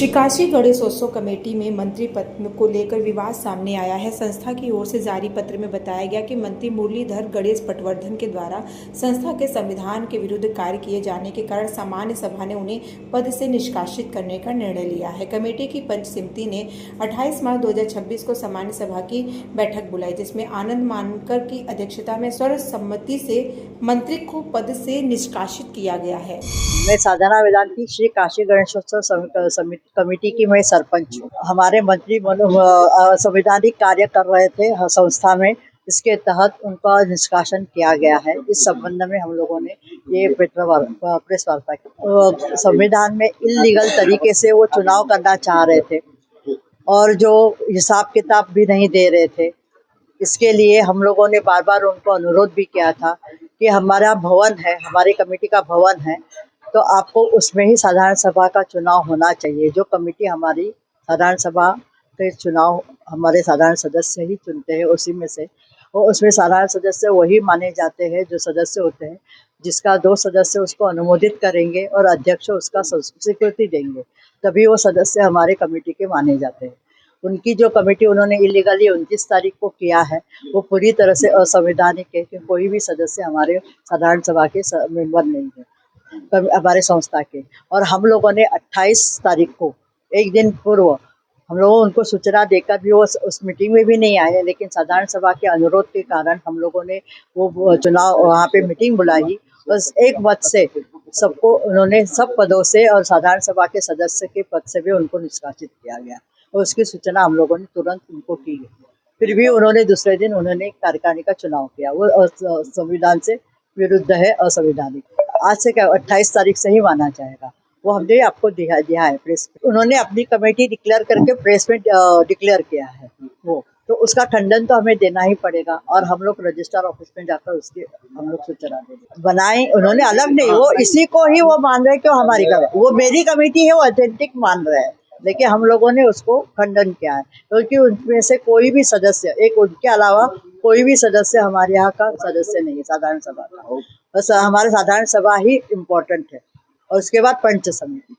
Shri Kashi Ganeshotsav committee में मंत्री पद को लेकर विवाद सामने आया है। संस्था की ओर से जारी पत्र में बताया गया कि मंत्री मुरलीधर गणेश पटवर्धन के द्वारा संस्था के संविधान के विरुद्ध कार्य किए जाने के कारण सामान्य सभा ने उन्हें पद से निष्कासित करने का निर्णय लिया है। कमेटी की पंच समिति ने 28 मार्च 2026 को सामान्य सभा की बैठक बुलाई, जिसमें आनंद मानकर की अध्यक्षता में सर्वसम्मति से मंत्री को पद से निष्कासित किया गया है। मैं साधना वेदांत की श्री काशी गणेशोत्सव कमेटी की मैं सरपंच हूँ। हमारे मंत्री संवैधानिक कार्य कर रहे थे संस्था में, इसके तहत उनका निष्कासन किया गया है। इस संबंध में हम लोगों ने ये प्रेस वार्ता की। संविधान में इल्लीगल तरीके से वो चुनाव करना चाह रहे थे और जो हिसाब किताब भी नहीं दे रहे थे। इसके लिए हम लोगों ने बार बार उनको अनुरोध भी किया था कि हमारा भवन है, हमारी कमेटी का भवन है, तो आपको उसमें ही साधारण सभा का चुनाव होना चाहिए। जो कमेटी हमारी साधारण सभा के चुनाव हमारे साधारण सदस्य ही चुनते हैं, उसी में से और उसमें साधारण सदस्य वही माने जाते हैं जो सदस्य होते हैं, जिसका 2 सदस्य उसको अनुमोदित करेंगे और अध्यक्ष उसका स्वीकृति देंगे, तभी वो सदस्य हमारे कमेटी के माने जाते हैं। उनकी जो कमेटी उन्होंने इलीगली 29 तारीख को किया है, वो पूरी तरह से असंवैधानिक है कि कोई भी सदस्य हमारे साधारण सभा के मेंबर नहीं है हमारे संस्था के। और हम लोगों ने 28 तारीख को, एक दिन पूर्व, हम लोगों उनको सूचना देकर भी वो उस मीटिंग में भी नहीं आए, लेकिन साधारण सभा के अनुरोध के कारण हम लोगों ने वो चुनाव वहाँ पे मीटिंग बुलाई। बस एक मत से सबको उन्होंने सब पदों से और साधारण सभा के सदस्य के पद से भी उनको निष्कासित किया गया और उसकी सूचना हम लोगों ने तुरंत उनको की गई। फिर भी उन्होंने दूसरे दिन कार्यकारिणी का चुनाव किया। वो संविधान से विरुद्ध है, असंवैधानिक। आज से क्या 28 तारीख से ही माना जाएगा, वो हमने आपको दिया है प्रेस। उन्होंने अपनी कमेटी डिक्लेयर करके प्रेस में डिक्लेयर किया है वो, तो उसका खंडन तो हमें देना ही पड़ेगा और हम लोग रजिस्ट्रार ऑफिस में जाकर उसकी हम लोग सूचना देंगे। बनाए उन्होंने अलग नहीं, वो इसी को ही वो मान रहे क्यों हमारी कमेटी, वो मेरी कमेटी है, वो ऑथेंटिक मान रहे हैं, लेकिन हम लोगों ने उसको खंडन किया है क्योंकि उनमें से कोई भी सदस्य, एक उनके अलावा कोई भी सदस्य हमारे यहाँ का सदस्य नहीं है साधारण सभा का। बस हमारे साधारण सभा ही इम्पोर्टेंट है और उसके बाद पंच समिति।